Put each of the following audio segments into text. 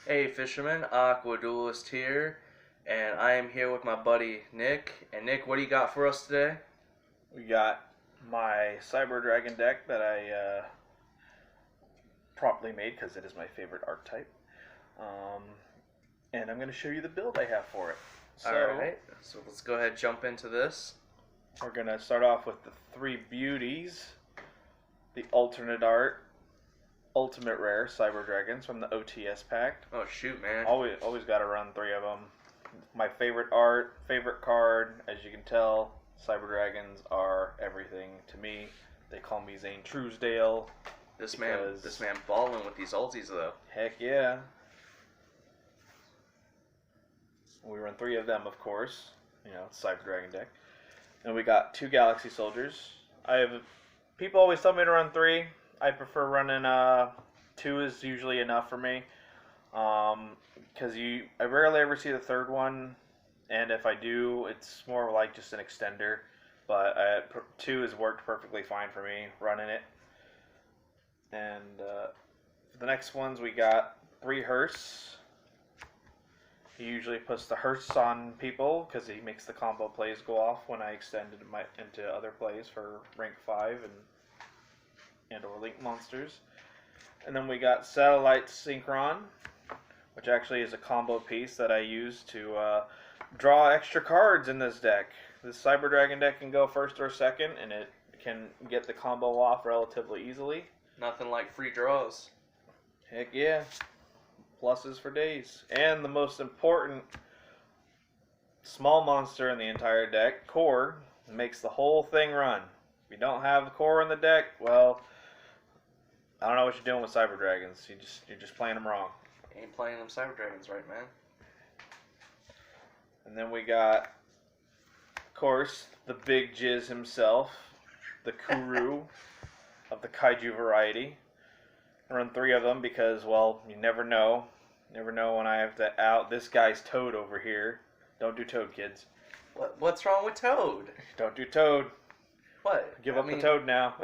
Hey fisherman, Aqua Duelist here, and I am here with my buddy Nick. And Nick, what do you got for us today? We got my Cyber Dragon deck that I promptly made because it is my favorite archetype. Um, and I'm going to show you the build I have for it. Alright, so let's go ahead and jump into this. We're going to start off with the three beauties, the alternate art, ultimate rare Cyber Dragons from the OTS pack. Oh shoot, man. Always got to run three of them. My favorite art, favorite card, as you can tell, Cyber Dragons are everything to me. They call me Zane Truesdale. This man balling with these ultis though. Heck yeah. We run three of them, of course. You know, it's Cyber Dragon deck. And we got two Galaxy Soldiers. People always tell me to run three. I prefer running two is usually enough for me. Because I rarely ever see the third one, and if I do, it's more like just an extender. But two has worked perfectly fine for me running it. And for the next ones, we got three Hearse. He usually puts the Hearse on people because he makes the combo plays go off when I extend it into other plays for rank 5 and or link monsters. And then we got Satellite Synchron, which actually is a combo piece that I use to draw extra cards in this deck. This Cyber Dragon deck can go first or second, and it can get the combo off relatively easily. Nothing like free draws. Heck yeah. Pluses for days. And the most important small monster in the entire deck, Core, makes the whole thing run. If you don't have Core in the deck, well, I don't know what you're doing with Cyber Dragons. You're just playing them wrong. Ain't playing them Cyber Dragons right, man. And then we got, of course, the big Jizz himself, the Kuru of the Kaiju variety. I run three of them because, well, you never know. Never know when I have to out. This guy's Toad over here. Don't do Toad, kids. What's wrong with Toad? Don't do Toad. What? Give up the Toad now.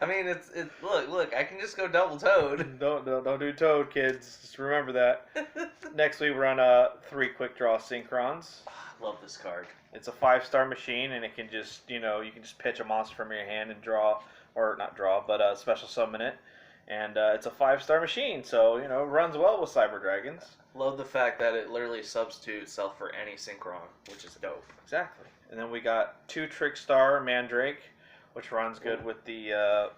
I mean, it's look. I can just go double Toad. Don't do Toad, kids. Just remember that. Next, we run three quick draw Syncrons. Love this card. It's a 5-star machine, and it can just you can just pitch a monster from your hand and draw, or not draw, but special summon it. And it's a 5-star machine, so it runs well with Cyber Dragons. Love the fact that it literally substitutes itself for any Synchron, which is dope. Exactly. And then we got two Trickstar Mandrake, which runs good with the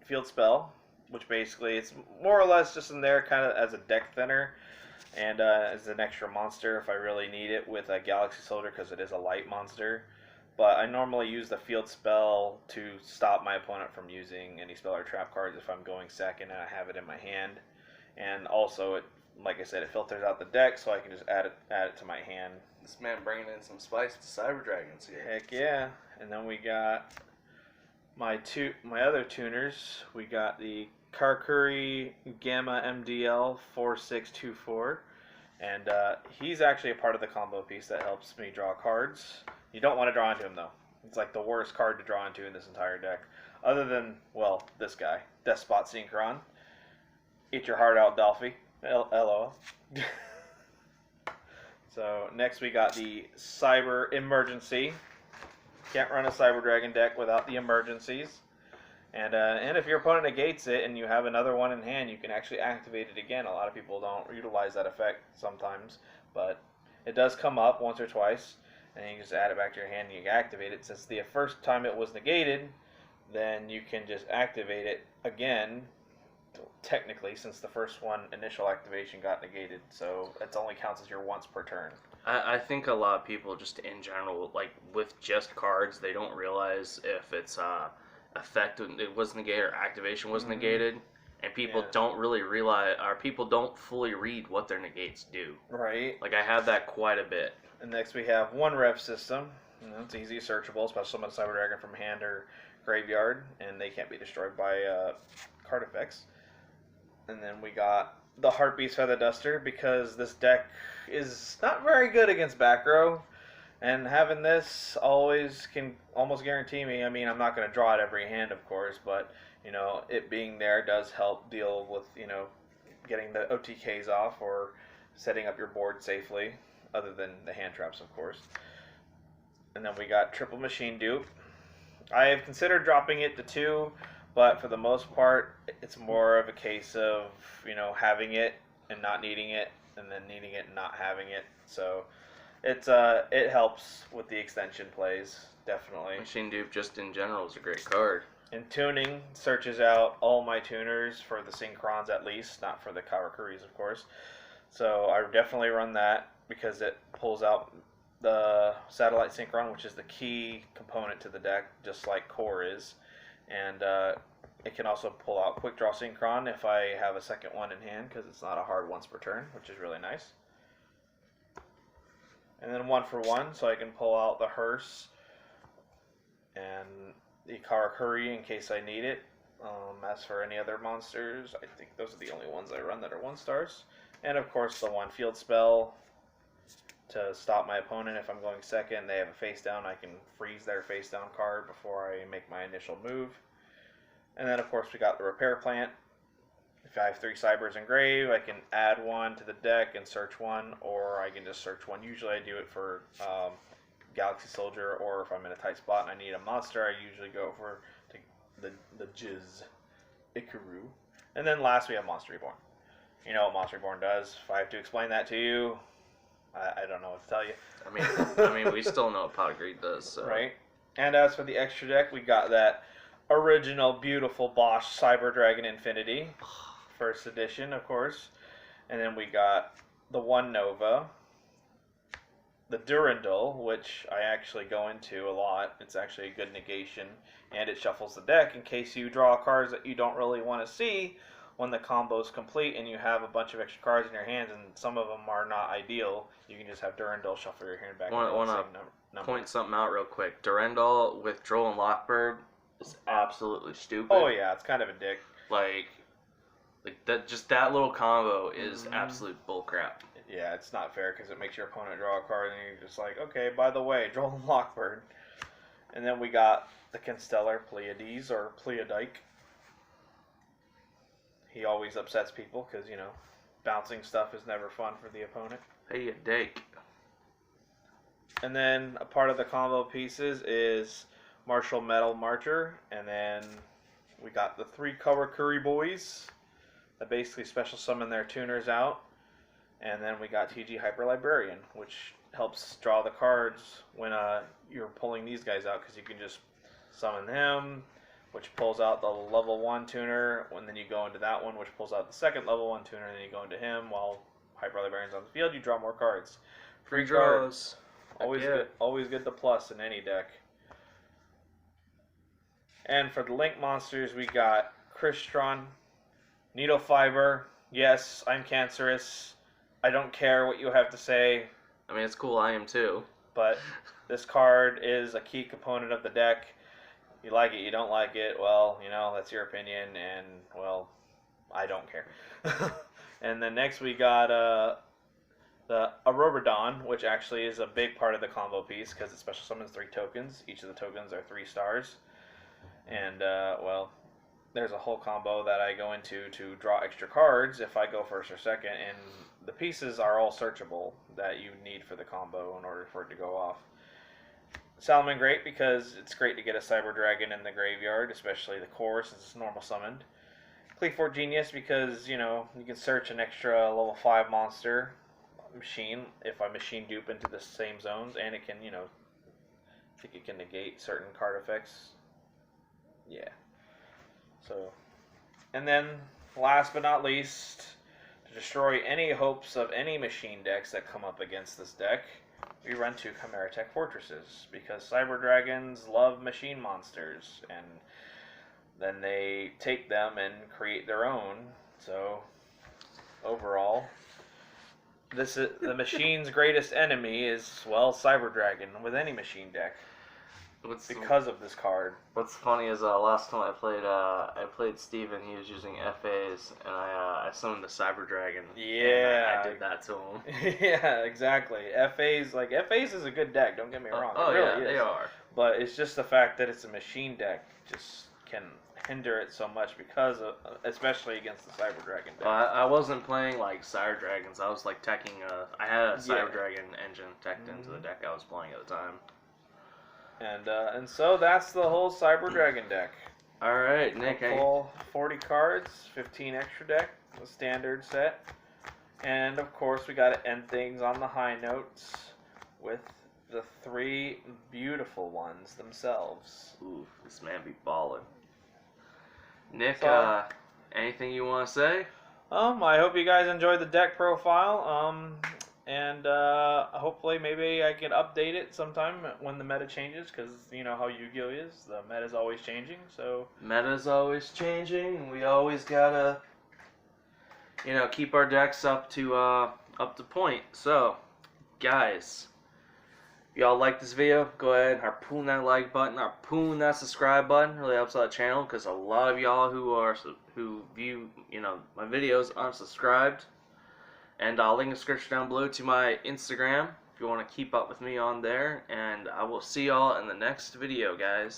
field spell, which basically it's more or less just in there kind of as a deck thinner and as an extra monster if I really need it with a Galaxy Soldier because it is a light monster. But I normally use the field spell to stop my opponent from using any spell or trap cards if I'm going second and I have it in my hand. And also, like I said, it filters out the deck so I can just add it to my hand. This man bringing in some spice to Cyber Dragons here. Heck yeah. And then we got my other tuners. We got the Karkuri Gamma MDL 4624. And he's actually a part of the combo piece that helps me draw cards. You don't want to draw into him, though. It's like the worst card to draw into in this entire deck. Other than, well, this guy, Despot Syncron. Eat your heart out, Dolphy. LOL. So, next we got the Cyber Emergency. Can't run a Cyber Dragon deck without the emergencies. And if your opponent negates it and you have another one in hand, you can actually activate it again. A lot of people don't utilize that effect sometimes, but it does come up once or twice. And you just add it back to your hand and you activate it. Since the first time it was negated, then you can just activate it again, technically, since the first one, initial activation, got negated. So it only counts as your once per turn. I think a lot of people just in general, like with just cards, they don't realize if it's effect it was negated or activation was negated. And people don't really realize, or people don't fully read what their negates do. Right. Like I have that quite a bit. And next we have one ref system. It's easy searchable, especially summon a Cyber Dragon from hand or graveyard, and they can't be destroyed by card effects. And then we got the Heartbeast Feather Duster because this deck is not very good against back row. And having this always can almost guarantee me, I mean, I'm not going to draw it every hand, of course, but, it being there does help deal with, getting the OTKs off or setting up your board safely, other than the hand traps, of course. And then we got triple machine dupe. I have considered dropping it to 2, but for the most part, it's more of a case of, having it and not needing it, and then needing it and not having it. So it helps with the extension plays, definitely. Machine Dupe just in general is a great card. In tuning, searches out all my tuners for the Syncrons at least, not for the Kawakuris, of course. So I definitely run that because it pulls out the satellite Synchron, which is the key component to the deck, just like Core is. And it can also pull out Quick Draw Synchron if I have a second one in hand, because it's not a hard once per turn, which is really nice. And then 1 for 1, so I can pull out the Hearse and the Karakuri in case I need it. As for any other monsters, I think those are the only ones I run that are 1-stars. And of course the 1 field spell to stop my opponent if I'm going second. They have a face down, I can freeze their face down card before I make my initial move. And then of course we got the repair plant. If I have 3 Cybers in grave, I can add 1 to the deck and search 1, or I can just search 1. Usually I do it for Galaxy Soldier, or if I'm in a tight spot and I need a monster, I usually go for the Jizz Ikaru. And then last we have Monster Reborn. You know what Monster Reborn does. If I have to explain that to you, I don't know what to tell you. I mean, we still know what Pot of Greed does. So. Right. And as for the extra deck, we got that original beautiful Bosch Cyber Dragon Infinity, first edition, of course. And then we got the 1 Nova, the Durandal, which I actually go into a lot. It's actually a good negation, and it shuffles the deck in case you draw cards that you don't really want to see when the combo's complete and you have a bunch of extra cards in your hands, and some of them are not ideal. You can just have Durandal shuffle your hand back. Want to point something out real quick. Durandal with Droll and Lockbird is absolutely stupid. Oh yeah, it's kind of a dick. Like that. Just that little combo is absolute bullcrap. Yeah, it's not fair because it makes your opponent draw a card, and you're just like, okay, by the way, Droll and Lockbird. And then we got the Constellar Pleiades, or Pleiadike. He always upsets people because, bouncing stuff is never fun for the opponent. Hey, a dake. And then a part of the combo pieces is Martial Metal Marcher, and then we got the 3 Karakuri boys that basically special summon their tuners out. And then we got TG Hyper Librarian, which helps draw the cards when you're pulling these guys out, because you can just summon him, which pulls out the level 1 tuner, and then you go into that one, which pulls out the second level 1 tuner, and then you go into him. While Hyper Librarian's on the field, you draw more cards. Free draws. Always good to plus in any deck. And for the Link monsters, we got Crystron, Needle Fiber. Yes, I'm cancerous. I don't care what you have to say. I mean, it's cool, I am too. But this card is a key component of the deck. You like it, you don't like it, well, that's your opinion, and, well, I don't care. And then next we got the Aurobodon, which actually is a big part of the combo piece, because it special summons 3 tokens. Each of the tokens are 3 stars. And, well, there's a whole combo that I go into to draw extra cards if I go first or second, and the pieces are all searchable that you need for the combo in order for it to go off. Salmon great because it's great to get a Cyber Dragon in the graveyard, especially the core since it's normal summoned. Cleafort Genius because, you can search an extra level 5 monster machine if I machine dupe into the same zones, and it can, I think it can negate certain card effects. Yeah. So, and then last but not least, to destroy any hopes of any machine decks that come up against this deck, we run 2 Chimera Tech Fortresses, because Cyber Dragons love machine monsters, and then they take them and create their own. So, overall, the machine's greatest enemy is, well, Cyber Dragon with any machine deck. Because of this card. What's funny is last time I played Steven, he was using FAs, and I summoned the Cyber Dragon. Yeah. I did that to him. Yeah, exactly. FAs is a good deck, don't get me wrong. Oh, it really yeah, is. they are. But it's just the fact that it's a machine deck just can hinder it so much because of, especially against the Cyber Dragon deck. I wasn't playing like Cyber Dragons. I was like teching. I had a Cyber Dragon engine teched into the deck I was playing at the time. And so that's the whole Cyber Dragon deck. All right, Nick. Full 40 cards, 15 extra deck, the standard set, and of course we got to end things on the high notes with the 3 beautiful ones themselves. Ooh, this man be ballin'. Nick, So, anything you want to say? I hope you guys enjoyed the deck profile. And hopefully maybe I can update it sometime when the meta changes, because you know how Yu-Gi-Oh is. The meta's always changing, so... Meta's always changing, and we always gotta, you know, keep our decks up to point. So, guys, if y'all like this video, go ahead and harpoon that like button, harpoon that subscribe button. Really helps out the channel, because a lot of y'all who view, you know, my videos aren't subscribed. And I'll link the description down below to my Instagram if you want to keep up with me on there. And I will see y'all in the next video, guys.